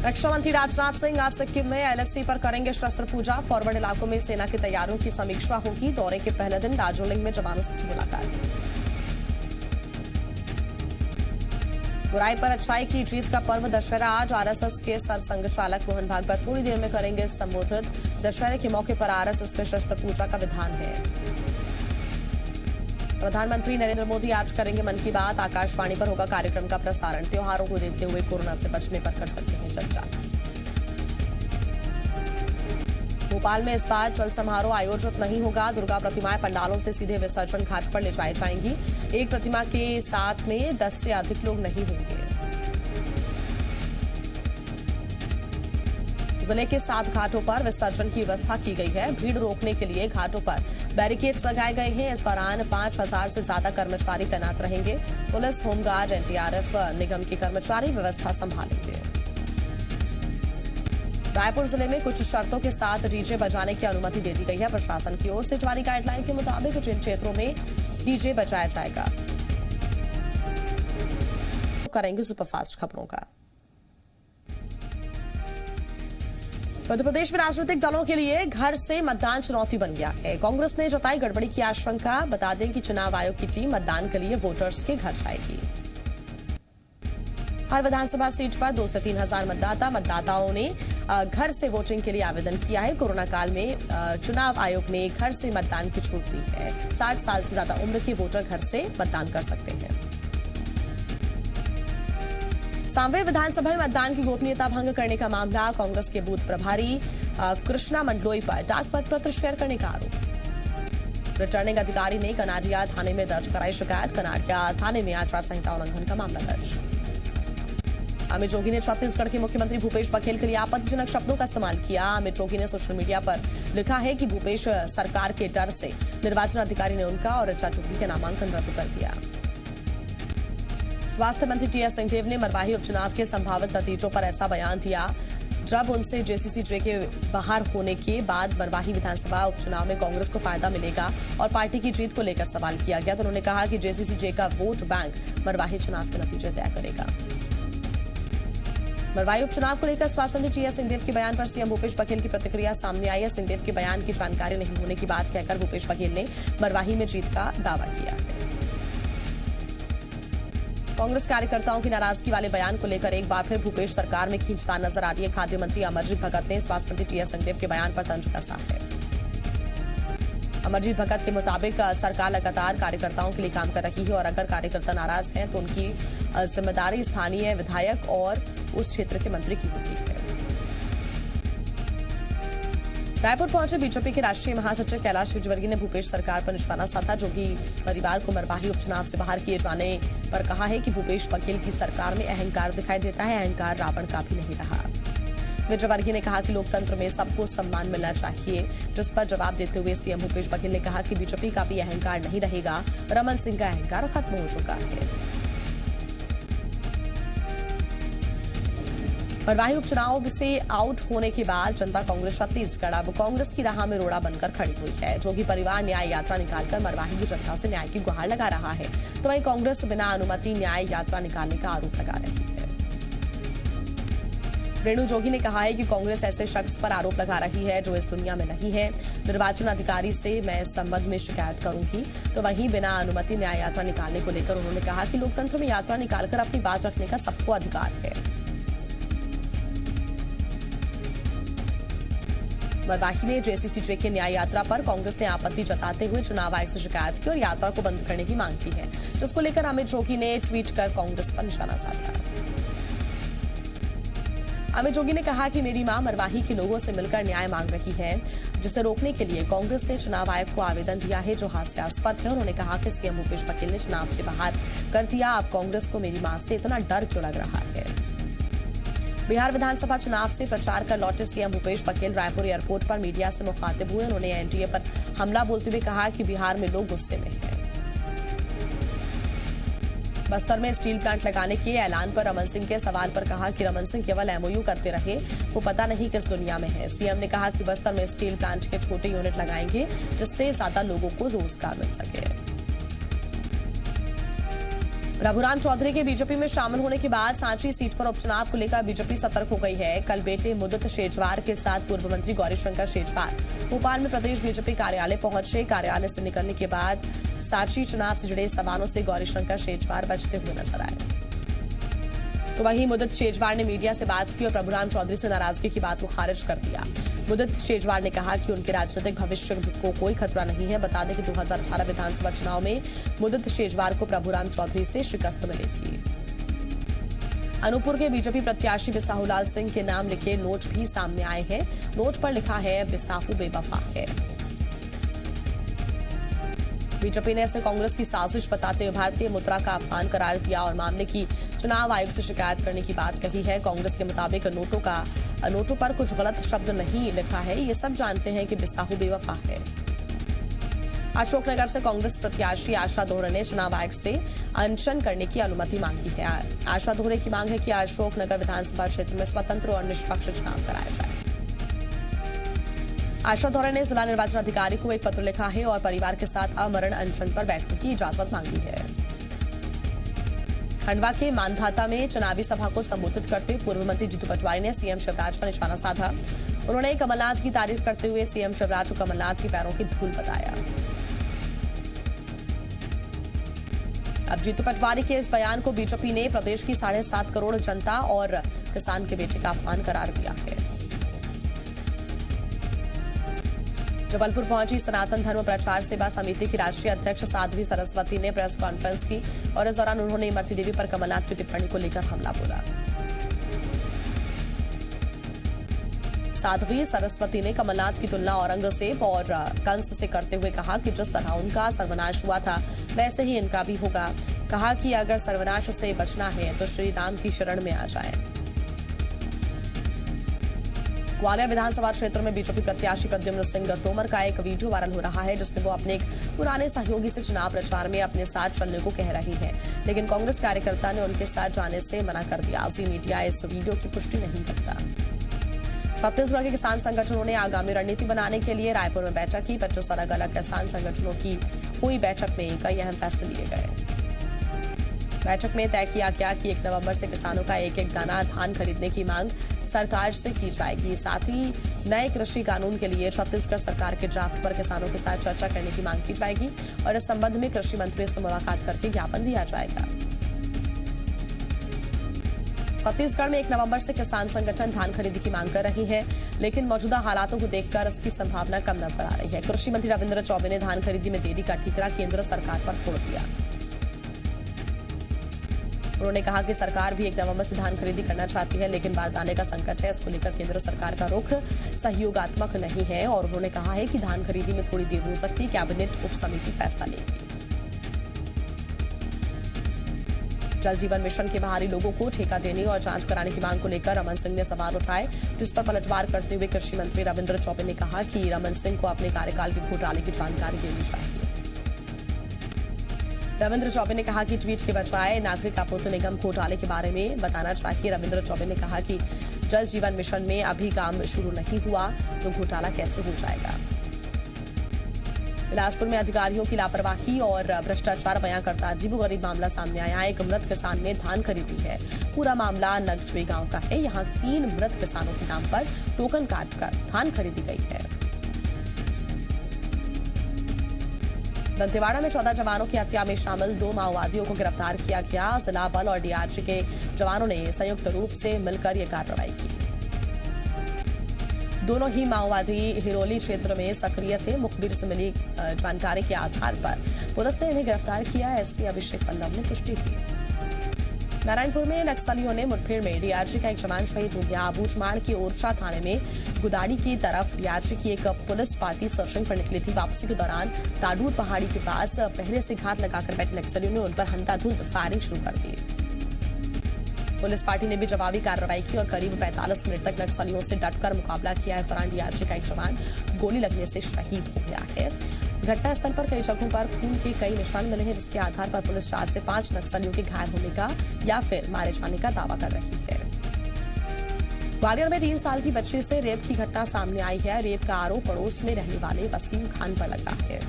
रक्षा मंत्री राजनाथ सिंह आज सिक्किम में एलएसी पर करेंगे शस्त्र पूजा। फॉरवर्ड इलाकों में सेना की तैयारियों की समीक्षा होगी। दौरे के पहले दिन दार्जिलिंग में जवानों से की मुलाकात। बुराई पर अच्छाई की जीत का पर्व दशहरा आज। आरएसएस के सरसंघचालक मोहन भागवत थोड़ी देर में करेंगे संबोधित। दशहरे के मौके पर आरएसएस में शस्त्र पूजा का विधान है। प्रधानमंत्री नरेंद्र मोदी आज करेंगे मन की बात। आकाशवाणी पर होगा कार्यक्रम का प्रसारण। त्योहारों को देखते हुए कोरोना से बचने पर कर सकते हैं चर्चा। भोपाल में इस बार चल समारोह आयोजित नहीं होगा। दुर्गा प्रतिमाएं पंडालों से सीधे विसर्जन घाट पर ले जाई जाएंगी। एक प्रतिमा के साथ में 10 से अधिक लोग नहीं होंगे। जिले के 7 घाटों पर विसर्जन की व्यवस्था की गई है। भीड़ रोकने के लिए घाटों पर बैरिकेड्स लगाए गए हैं। इस दौरान 5000 से ज्यादा कर्मचारी तैनात रहेंगे। पुलिस, होमगार्ड, एनडीआरएफ निगम के कर्मचारी व्यवस्था संभालेंगे। रायपुर जिले में कुछ शर्तों के साथ डीजे बजाने की अनुमति दे दी गई है। प्रशासन की ओर से जारी गाइडलाइन के मुताबिक जिन क्षेत्रों में डीजे बजाया जाएगा करेंगे सुपरफास्ट खबरों का। मध्य प्रदेश में राजनीतिक दलों के लिए घर से मतदान चुनौती बन गया है। कांग्रेस ने जताई गड़बड़ी की आशंका। बता दें कि चुनाव आयोग की टीम मतदान के लिए वोटर्स के घर जाएगी। हर विधानसभा सीट पर 2 से 3 हजार मतदाताओं ने घर से वोटिंग के लिए आवेदन किया है। कोरोना काल में चुनाव आयोग ने घर से मतदान की छूट दी है। 60 साल से ज्यादा उम्र के वोटर घर से मतदान कर सकते हैं। सांवेर विधानसभा में मतदान की गोपनीयता भंग करने का मामला। कांग्रेस के बूथ प्रभारी कृष्णा मंडलोई पर डाक पत्र शेयर करने का आरोप। रिटर्निंग अधिकारी ने कनाडिया थाने में दर्ज कराई शिकायत। कनाडिया थाने में आचार संहिता उल्लंघन का मामला दर्ज। अमित जोगी ने छत्तीसगढ़ के मुख्यमंत्री भूपेश बघेल के लिए आपत्तिजनक शब्दों का इस्तेमाल किया। अमित जोगी ने सोशल मीडिया पर लिखा है कि भूपेश सरकार के डर से निर्वाचन अधिकारी ने उनका और ऋचा जोगी का नामांकन रद्द कर दिया। स्वास्थ्य मंत्री टीएस सिंहदेव ने मरवाही उपचुनाव के संभावित नतीजों पर ऐसा बयान दिया जब उनसे जेसीसी-जे के बाहर होने के बाद मरवाही विधानसभा उपचुनाव में कांग्रेस को फायदा मिलेगा और पार्टी की जीत को लेकर सवाल किया गया तो उन्होंने कहा कि जेसीसी-जे का वोट बैंक मरवाही चुनाव के नतीजे तय करेगा। मरवाही उपचुनाव को लेकर स्वास्थ्य मंत्री टीएस सिंहदेव के बयान पर सीएम भूपेश बघेल की प्रतिक्रिया सामने आई है। सिंहदेव के बयान की जानकारी नहीं होने की बात कहकर भूपेश बघेल ने मरवाही में जीत का दावा किया है। कांग्रेस कार्यकर्ताओं की नाराजगी वाले बयान को लेकर एक बार फिर भूपेश सरकार में खींचतान नजर आ रही है। खाद्य मंत्री अमरजीत भगत ने स्वास्थ्य मंत्री टीएस सिंहदेव के बयान पर तंज कसा है। अमरजीत भगत के मुताबिक सरकार लगातार कार्यकर्ताओं के लिए काम कर रही है और अगर कार्यकर्ता नाराज हैं तो उनकी जिम्मेदारी स्थानीय विधायक और उस क्षेत्र के मंत्री की होती है। रायपुर पहुंचे बीजेपी के राष्ट्रीय महासचिव कैलाश विजयवर्गीय ने भूपेश सरकार पर निशाना साधा। जोगी परिवार को मरवाही उपचुनाव से बाहर किए जाने पर कहा है कि भूपेश बघेल की सरकार में अहंकार दिखाई देता है। अहंकार रावण का भी नहीं रहा। विजयवर्गीय ने कहा कि लोकतंत्र में सबको सम्मान मिलना चाहिए, जिस पर जवाब देते हुए सीएम भूपेश बघेल ने कहा कि बीजेपी का भी अहंकार नहीं रहेगा। रमन सिंह का अहंकार खत्म हो चुका है। मरवाही उपचुनाव से आउट होने के बाद जनता कांग्रेस छत्तीसगढ़ अब कांग्रेस की राह में रोड़ा बनकर खड़ी हुई है। जोगी परिवार न्याय यात्रा निकालकर मरवाही की जनता से न्याय की गुहार लगा रहा है तो वहीं कांग्रेस बिना अनुमति न्याय यात्रा निकालने का आरोप लगा रही है। रेणु जोगी ने कहा है कि कांग्रेस ऐसे शख्स पर आरोप लगा रही है जो इस दुनिया में नहीं है। निर्वाचन अधिकारी से मैं इस संबंध में शिकायत करूंगी। तो वहीं बिना अनुमति न्याय यात्रा निकालने को लेकर उन्होंने कहा कि लोकतंत्र में यात्रा निकालकर अपनी बात रखने का सबको अधिकार है। मरवाही में जेसीसी-जे के न्याय यात्रा पर कांग्रेस ने आपत्ति जताते हुए चुनाव आयोग से शिकायत की और यात्रा को बंद करने की मांग की है, जिसको लेकर अमित जोगी ने ट्वीट कर कांग्रेस पर निशाना साधा। अमित जोगी ने कहा कि मेरी मां मरवाही के लोगों से मिलकर न्याय मांग रही है, जिसे रोकने के लिए कांग्रेस ने चुनाव आयोग को आवेदन दिया है जो हास्यास्पद है। उन्होंने कहा कि सीएम भूपेश बघेल ने चुनाव से बाहर कर दिया। अब कांग्रेस को मेरी मां से इतना डर क्यों लग रहा है। बिहार विधानसभा चुनाव से प्रचार कर लौटे सीएम भूपेश बघेल रायपुर एयरपोर्ट पर मीडिया से मुखातिब हुए। उन्होंने एनडीए पर हमला बोलते हुए कहा कि बिहार में लोग गुस्से में हैं। बस्तर में स्टील प्लांट लगाने के ऐलान पर रमन सिंह के सवाल पर कहा कि रमन सिंह केवल एमओयू करते रहे, वो पता नहीं किस दुनिया में है। सीएम ने कहा कि बस्तर में स्टील प्लांट के छोटे यूनिट लगाएंगे जिससे ज्यादा लोगों को रोजगार मिल सके। प्रभुराम चौधरी के बीजेपी में शामिल होने के बाद सांची सीट पर उपचुनाव को लेकर बीजेपी सतर्क हो गई है। कल बेटे मुदित शेजवार के साथ पूर्व मंत्री गौरीशंकर शेजवार भोपाल में प्रदेश बीजेपी कार्यालय पहुंचे। कार्यालय से निकलने के बाद सांची चुनाव से जुड़े सवालों से गौरीशंकर शेजवार बचते हुए नजर आए। तो वहीं मुदित शेजवार ने मीडिया से बात की और प्रभुराम चौधरी से नाराजगी की बात को खारिज कर दिया। मुदित शेजवार ने कहा कि उनके राजनीतिक भविष्य को कोई खतरा नहीं है। बता दें कि 2018 विधानसभा चुनाव में मुदित शेजवार को प्रभुराम चौधरी से शिकस्त मिली थी। अनूपपुर के बीजेपी प्रत्याशी बिसाहूलाल सिंह के नाम लिखे नोट भी सामने आए हैं। नोट पर लिखा है बिसाहू बेवफा है। बीजेपी ने इसे कांग्रेस की साजिश बताते हुए भारतीय मुद्रा का अपमान करार दिया और मामले की चुनाव आयोग से शिकायत करने की बात कही है। कांग्रेस के मुताबिक नोटों पर कुछ गलत शब्द नहीं लिखा है। ये सब जानते हैं कि बिसाहू बेवफा है। अशोकनगर से कांग्रेस प्रत्याशी आशा दोहरे ने चुनाव आयोग से अनशन करने की अनुमति मांगी है। आशा दोहरे की मांग है कि अशोकनगर विधानसभा क्षेत्र में स्वतंत्र और निष्पक्ष चुनाव कराया जाए। आशा दोहरे ने जिला निर्वाचन अधिकारी को एक पत्र लिखा है और परिवार के साथ अमरण अनशन पर बैठने की इजाजत मांगी है। खंडवा के मानधाता में चुनावी सभा को संबोधित करते पूर्व मंत्री जीतू पटवारी ने सीएम शिवराज पर निशाना साधा। उन्होंने कमलनाथ की तारीफ करते हुए सीएम शिवराज को कमलनाथ के पैरों की धूल बताया। अब जीतू पटवारी के इस बयान को बीजेपी ने प्रदेश की 7.5 करोड़ जनता और किसान के बेटे का अपमान करार दिया है। जबलपुर पहुंची सनातन धर्म प्रचार सेवा समिति की राष्ट्रीय अध्यक्ष साध्वी सरस्वती ने प्रेस कॉन्फ्रेंस की और इस दौरान उन्होंने इमरती देवी पर कमलनाथ की टिप्पणी को लेकर हमला बोला। साध्वी सरस्वती ने कमलनाथ की तुलना औरंगजेब और कंस से करते हुए कहा कि जिस तरह उनका सर्वनाश हुआ था वैसे ही इनका भी होगा। कहा कि अगर सर्वनाश से बचना है तो श्री राम की शरण में आ जाए। ग्वालियर विधानसभा क्षेत्र में बीजेपी प्रत्याशी प्रद्युम्न सिंह तोमर का एक वीडियो वायरल हो रहा है जिसमें वो अपने एक पुराने सहयोगी से चुनाव प्रचार में अपने साथ चलने को कह रही है, लेकिन कांग्रेस कार्यकर्ता ने उनके साथ जाने से मना कर दिया। जी मीडिया इस वीडियो की पुष्टि नहीं करता। छत्तीसगढ़ के किसान संगठनों ने आगामी रणनीति बनाने के लिए रायपुर में बैठक की। 25 अलग अलग किसान संगठनों की हुई बैठक में कई अहम फैसले लिए गए। बैठक में तय किया गया कि 1 नवंबर से किसानों का एक दाना धान खरीदने की मांग सरकार से की जाएगी। साथ ही नए कृषि कानून के लिए छत्तीसगढ़ सरकार के ड्राफ्ट पर किसानों के साथ चर्चा करने की मांग की जाएगी और इस संबंध में कृषि मंत्री से मुलाकात करके ज्ञापन दिया जाएगा। छत्तीसगढ़ में 1 नवंबर से किसान संगठन धान खरीदी की मांग कर रही है, लेकिन मौजूदा हालातों को देखकर इसकी संभावना कम नजर आ रही है। कृषि मंत्री रविंद्र चौबे ने धान खरीदी में देरी का ठीकरा केंद्र सरकार पर फोड़ दिया। उन्होंने कहा कि सरकार भी 1 नवंबर से धान खरीदी करना चाहती है, लेकिन बारदाने का संकट है। इसको लेकर केंद्र सरकार का रुख सहयोगात्मक नहीं है और उन्होंने कहा है कि धान खरीदी में थोड़ी देर हो सकती है। कैबिनेट उप समिति फैसला लेगी। जल जीवन मिशन के बाहरी लोगों को ठेका देने और जांच कराने की मांग को लेकर रमन सिंह ने सवाल उठाए, जिस पर पलटवार करते हुए कृषि मंत्री रविंद्र चौबे ने कहा कि रमन सिंह को अपने कार्यकाल के घोटाले की जानकारी देनी चाहिए। रविंद्र चौबे ने कहा कि ट्वीट के बजाय नागरिक आपूर्ति निगम घोटाले के बारे में बताना चाहिए। रविंद्र चौबे ने कहा कि जल जीवन मिशन में अभी काम शुरू नहीं हुआ तो घोटाला कैसे हो जाएगा। बिलासपुर में अधिकारियों की लापरवाही और भ्रष्टाचार बयां करता अजीबोगरीब मामला सामने आया। एक मृत किसान ने धान खरीदी है। पूरा मामला नगचुई गांव का है। यहां 3 मृत किसानों के नाम पर टोकन काटकर धान खरीदी गई है। दंतेवाड़ा में 14 जवानों की हत्या में शामिल 2 माओवादियों को गिरफ्तार किया गया। जिला बल और डीआरजी के जवानों ने संयुक्त रूप से मिलकर यह कार्रवाई की। दोनों ही माओवादी हिरोली क्षेत्र में सक्रिय थे। मुखबिर से मिली जानकारी के आधार पर पुलिस ने इन्हें गिरफ्तार किया। एसपी अभिषेक पल्लव ने पुष्टि की। नारायणपुर में नक्सलियों ने मुठभेड़ में डीआरजी का एक जवान शहीद हो गया। बूझमाड़ के ओरछा थाने में गुदाड़ी की तरफ डीआरजी की एक पुलिस पार्टी सर्चिंग पर निकली थी। वापसी के दौरान ताडूर पहाड़ी के पास पहले से घात लगाकर बैठे नक्सलियों ने उन पर अंधाधुंध फायरिंग शुरू कर दी। पुलिस पार्टी ने भी जवाबी कार्रवाई की और करीब 45 मिनट तक नक्सलियों से डटकर मुकाबला किया। इस दौरान डीआरजी का एक जवान गोली लगने से शहीद हो गया है। घटनास्थल पर कई जगहों पर खून के कई निशान मिले हैं, जिसके आधार पर पुलिस 4 से 5 नक्सलियों के घायल होने का या फिर मारे जाने का दावा कर रही है। ग्वालियर में 3 साल की बच्ची से रेप की घटना सामने आई है। रेप का आरोप पड़ोस में रहने वाले वसीम खान पर लगा है।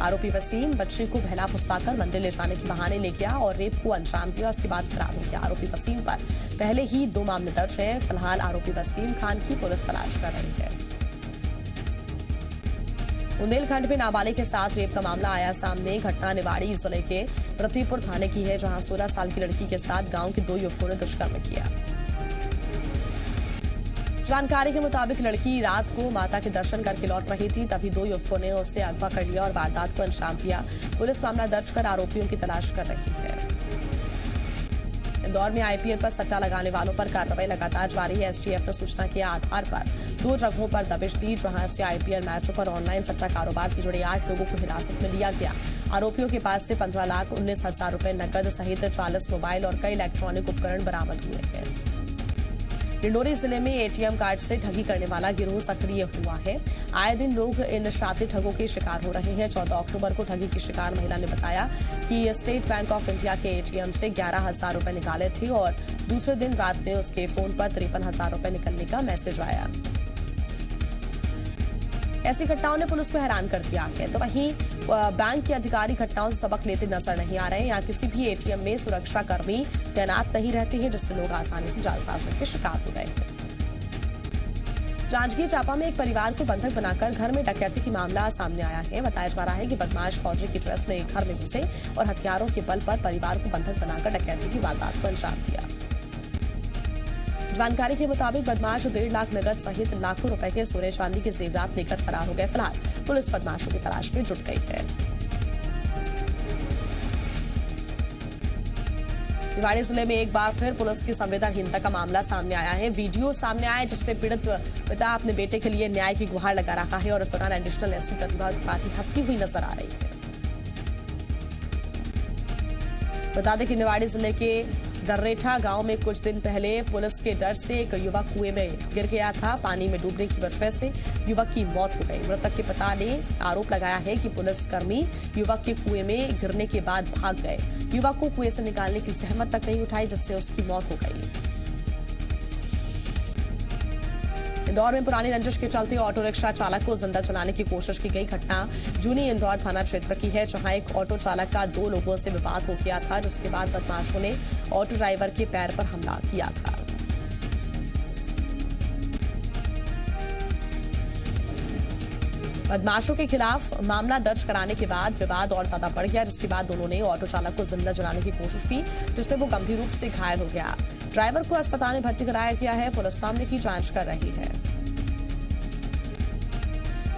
आरोपी वसीम बच्चे को बहला फुसलाकर मंदिर ले जाने के बहाने ले गया और रेप को अंजाम दिया। उसके बाद फरार हो गया। आरोपी वसीम पर पहले ही 2 मामले दर्ज हैं। फिलहाल आरोपी वसीम खान की पुलिस तलाश कर रही है। बुंदेलखंड में नाबालिग के साथ रेप का मामला आया सामने। घटना निवाड़ी जिले के प्रतिपुर थाने की है, जहां 16 साल की लड़की के साथ गांव के 2 युवकों ने दुष्कर्म किया। जानकारी के मुताबिक लड़की रात को माता के दर्शन करके लौट रही थी, तभी 2 युवकों ने उसे अगवा कर लिया और वारदात को अंजाम दिया। पुलिस मामला दर्ज कर आरोपियों की तलाश कर रही है। इंदौर में आईपीएल पर सट्टा लगाने वालों पर कार्रवाई लगातार जारी है। एसटीएफ ने सूचना के आधार पर 2 जगहों पर दबिश दी, जहां से आईपीएल मैचों पर ऑनलाइन सट्टा कारोबार से जुड़े 8 लोगों को हिरासत में लिया गया। आरोपियों के पास से 15,19,000 रुपए नकद सहित 40 मोबाइल और कई इलेक्ट्रॉनिक उपकरण बरामद हुए हैं। डिंडोरी जिले में एटीएम कार्ड से ठगी करने वाला गिरोह सक्रिय हुआ है। आए दिन लोग इन शातिर ठगों के शिकार हो रहे हैं। 14 अक्टूबर को ठगी की शिकार महिला ने बताया कि स्टेट बैंक ऑफ इंडिया के एटीएम से 11,000 रुपए निकाले थे और दूसरे दिन रात में उसके फोन पर 53,000 रुपए निकलने का मैसेज आया। ऐसी घटनाओं ने पुलिस को हैरान कर दिया है। तो वहीं बैंक के अधिकारी घटनाओं से सबक लेते नजर नहीं आ रहे। यहाँ किसी भी एटीएम में सुरक्षा कर्मी तैनात नहीं रहते हैं, जिससे लोग आसानी से जालसाजों के शिकार हो गए हैं। जांजगीर चांपा में एक परिवार को बंधक बनाकर घर में डकैती की मामला सामने आया है। बताया जा रहा है कि बदमाश फौजी की ड्रेस में एक घर में घुसे और हथियारों के बल पर परिवार को बंधक बनाकर डकैती की वारदात को अंजाम दिया। जानकारी के मुताबिक बदमाश 1.5 लाख नगद सहित लाखों रुपए के सोने चांदी के जेवरात लेकर फरार हो गए। फिलहाल पुलिस बदमाशों की तलाश में जुट गई है। निवाड़ी जिले में एक बार फिर पुलिस की संवेदनहीनता का मामला सामने आया है। वीडियो सामने आया जिसमें पीड़ित पिता अपने बेटे के लिए न्याय की गुहार लगा रहा है और इस दौरान एडिशनल एसपी प्रतिभा त्रिपाठी हंसती हुई नजर आ रही है। बता दें कि निवाड़ी जिले के दर्रेठा गांव में कुछ दिन पहले पुलिस के डर से एक युवक कुएं में गिर गया था। पानी में डूबने की वजह से युवक की मौत हो गई। मृतक के पिता ने आरोप लगाया है कि पुलिसकर्मी युवक के कुएं में गिरने के बाद भाग गए। युवक को कुएं से निकालने की जहमत तक नहीं उठाई, जिससे उसकी मौत हो गई। इंदौर में पुरानी रंजिश के चलते ऑटो रिक्शा चालक को जिंदा जलाने की कोशिश की गई। घटना जूनी इंदौर थाना क्षेत्र की है, जहां एक ऑटो चालक का 2 लोगों से विवाद हो गया था, जिसके बाद बदमाशों ने ऑटो ड्राइवर के पैर पर हमला किया था। बदमाशों के खिलाफ मामला दर्ज कराने के बाद विवाद और ज्यादा बढ़ गया, जिसके बाद दोनों ने ऑटो चालक को जिंदा जलाने की कोशिश की, जिसमें वो गंभीर रूप से घायल हो गया। ड्राइवर को अस्पताल में भर्ती कराया गया है। पुलिस मामले की जांच कर रही है।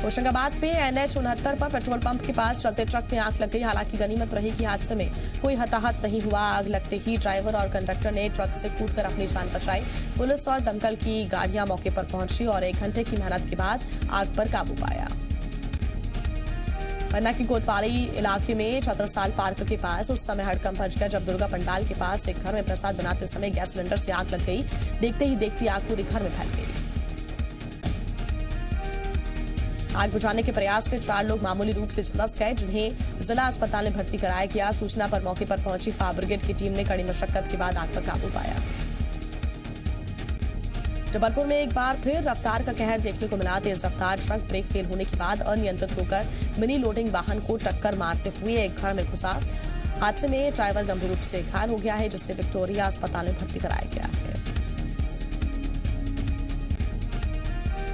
होशंगाबाद में NH 69 पर पेट्रोल पंप के पास चलते ट्रक में आग लग गई। हालांकि गनीमत रही कि हादसे में कोई हताहत नहीं हुआ। आग लगते ही ड्राइवर और कंडक्टर ने ट्रक से कूदकर अपनी जान बचाई। पुलिस और दमकल की गाड़ियां मौके पर पहुंची और 1 घंटे की मेहनत के बाद आग पर काबू पाया। पन्ना की कोतवाली इलाके में छत्रसाल पार्क के पास उस समय हड़कंप मच गया जब दुर्गा पंडाल के पास एक घर में प्रसाद बनाते समय गैस सिलेंडर से आग लग गई। देखते ही देखती आग पूरे घर में फैल गई। आग बुझाने के प्रयास में 4 लोग मामूली रूप से झुलस गए, जिन्हें जिला अस्पताल में भर्ती कराया गया। सूचना पर मौके पर पहुंची फायर ब्रिगेड की टीम ने कड़ी मशक्कत के बाद आग पर काबू पाया। जबलपुर में एक बार फिर रफ्तार का कहर देखने को मिला। तेज रफ्तार ट्रक ब्रेक फेल होने के बाद अनियंत्रित होकर मिनी लोडिंग वाहन को टक्कर मारते हुए एक घर में घुसा। हादसे में ड्राइवर गंभीर रूप से घायल हो गया है, जिसे विक्टोरिया अस्पताल में भर्ती कराया गया है।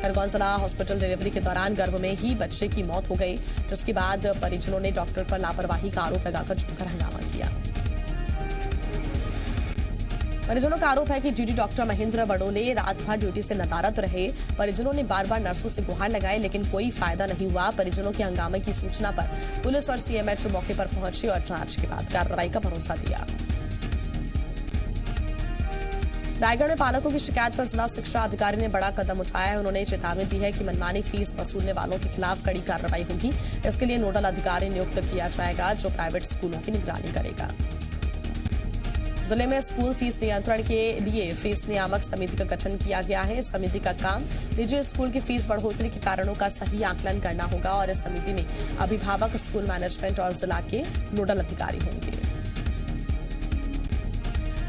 खरगोन जिला हॉस्पिटल डिलीवरी के दौरान गर्भ में ही बच्चे की मौत हो गई, जिसके बाद परिजनों ने डॉक्टर पर लापरवाही का आरोप लगाकर जमकर हंगामा किया। परिजनों का आरोप है कि डीडी डॉक्टर महेंद्र बडोले रात भर ड्यूटी से नदारद रहे। परिजनों ने बार बार नर्सों से गुहार लगाए, लेकिन कोई फायदा नहीं हुआ। परिजनों के हंगामे की सूचना पर पुलिस और सीएमएचओ मौके पर पहुंची और जांच के बाद कार्रवाई का भरोसा दिया। रायगढ़ में पालकों की शिकायत पर जिला शिक्षा अधिकारी ने बड़ा कदम उठाया है। उन्होंने चेतावनी दी है कि मनमानी फीस वसूलने वालों के खिलाफ कड़ी कार्रवाई होगी। इसके लिए नोडल अधिकारी नियुक्त किया जाएगा, जो प्राइवेट स्कूलों की निगरानी करेगा। जिले में स्कूल फीस नियंत्रण के लिए फीस नियामक समिति का गठन किया गया है। इस समिति का काम निजी स्कूल की फीस बढ़ोतरी के कारणों का सही आकलन करना होगा और इस समिति में अभिभावक, स्कूल मैनेजमेंट और जिला के नोडल अधिकारी होंगे।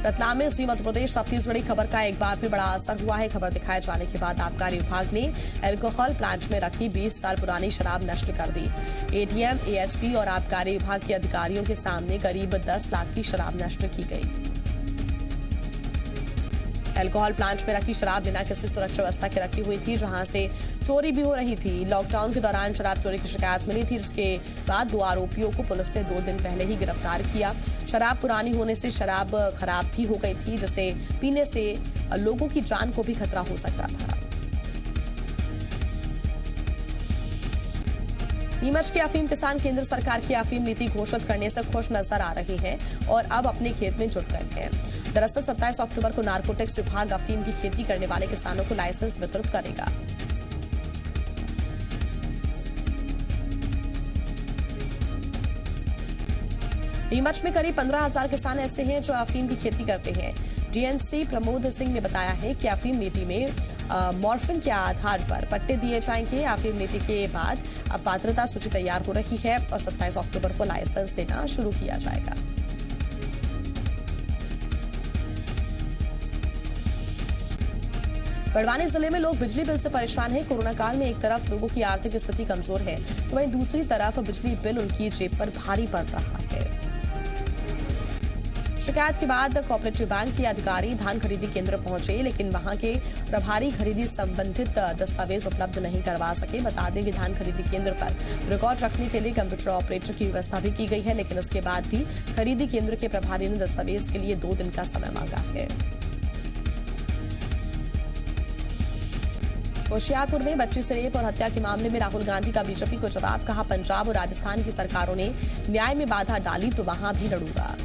रतलाम में उसी मध्य प्रदेश वापसी से जुड़ी खबर का एक बार फिर बड़ा असर हुआ है। खबर दिखाए जाने के बाद आबकारी विभाग ने अल्कोहल प्लांट में रखी 20 साल पुरानी शराब नष्ट कर दी। एटीएम, एएसपी और आबकारी विभाग के अधिकारियों के सामने करीब 10 लाख की शराब नष्ट की गई। अल्कोहल प्लांट में रखी शराब बिना किसी सुरक्षा व्यवस्था के रखी हुई थी, जहां से चोरी भी हो रही थी। लॉकडाउन के दौरान शराब चोरी की शिकायत मिली थी, जिसके बाद 2 आरोपियों को पुलिस ने 2 दिन पहले ही गिरफ्तार किया। शराब पुरानी होने से शराब खराब भी हो गई थी, जिसे पीने से लोगों की जान को भी खतरा हो सकता था। नीमच के अफीम किसान केंद्र सरकार की अफीम नीति घोषित करने से खुश नजर आ रहे हैं और अब अपने खेत में जुट गए हैं। दरअसल 27 अक्टूबर को नारकोटिक्स विभाग अफीम की खेती करने वाले किसानों को लाइसेंस वितरित करेगा। नीमच में करीब 15,000 किसान ऐसे हैं जो अफीम की खेती करते हैं। डीएनसी प्रमोद सिंह ने बताया है कि अफीम नीति में मॉर्फिन के आधार पर पट्टे दिए जाएंगे। अफीम नीति के बाद अब पात्रता सूची तैयार हो रही है और 27 अक्टूबर को लाइसेंस देना शुरू किया जाएगा। बड़वानी जिले में लोग बिजली बिल से परेशान हैं। कोरोना काल में एक तरफ लोगों की आर्थिक स्थिति कमजोर है, तो वहीं दूसरी तरफ बिजली बिल उनकी जेब पर भारी पड़ रहा है। शिकायत के बाद कोऑपरेटिव बैंक के अधिकारी धान खरीदी केंद्र पहुंचे, लेकिन वहां के प्रभारी खरीदी संबंधित दस्तावेज उपलब्ध नहीं करवा सके। बता दें कि धान खरीदी केंद्र पर रिकॉर्ड रखने के लिए कंप्यूटर ऑपरेटर की व्यवस्था भी की गई है, लेकिन इसके बाद भी खरीदी केंद्र के प्रभारी ने दस्तावेज के लिए 2 दिन का समय मांगा है। होशियारपुर में बच्ची से रेप और हत्या के मामले में राहुल गांधी का बीजेपी को जवाब। कहा, पंजाब और राजस्थान की सरकारों ने न्याय में बाधा डाली तो वहां भी लड़ूंगा।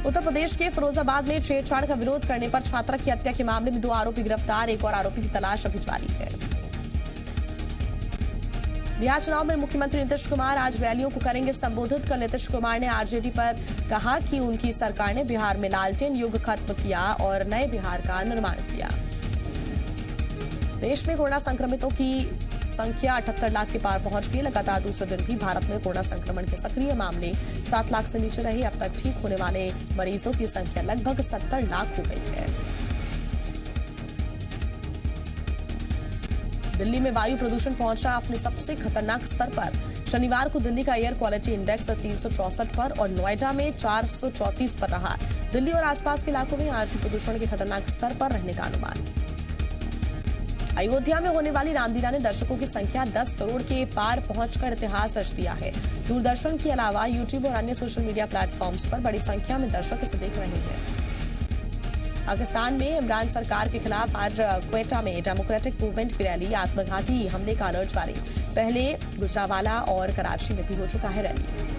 उत्तर प्रदेश के फिरोजाबाद में छेड़छाड़ का विरोध करने पर छात्रा की हत्या के मामले में 2 आरोपी गिरफ्तार। एक और आरोपी की तलाश अभी जारी है। बिहार चुनाव में मुख्यमंत्री नीतीश कुमार आज रैलियों को करेंगे संबोधित। कल नीतीश कुमार ने आरजेडी पर कहा कि उनकी सरकार ने बिहार में लालटेन युग खत्म किया और नए बिहार का निर्माण किया। देश में कोरोना संक्रमितों की संख्या 78 लाख के पार पहुंच गई। लगातार दूसरे दिन भी भारत में कोरोना संक्रमण के सक्रिय मामले 7 लाख से नीचे रहे। अब तक ठीक होने वाले मरीजों की संख्या लगभग 70 लाख हो गई है। दिल्ली में वायु प्रदूषण पहुंचा अपने सबसे खतरनाक स्तर पर। शनिवार को दिल्ली का एयर क्वालिटी इंडेक्स 364 पर और नोएडा में 434 पर रहा। दिल्ली और आसपास के इलाकों में आज प्रदूषण के खतरनाक स्तर पर रहने का अनुमान। अयोध्या में होने वाली रामलीला ने दर्शकों की संख्या 10 करोड़ के पार पहुंचकर इतिहास रच दिया है। दूरदर्शन के अलावा यूट्यूब और अन्य सोशल मीडिया प्लेटफॉर्म्स पर बड़ी संख्या में दर्शक इसे देख रहे हैं। पाकिस्तान में इमरान सरकार के खिलाफ आज क्वेटा में डेमोक्रेटिक मूवमेंट की रैली। आत्मघाती हमले का अलर्ट जारी। पहले गुजरावाला और कराची में भी हो चुका है रैली।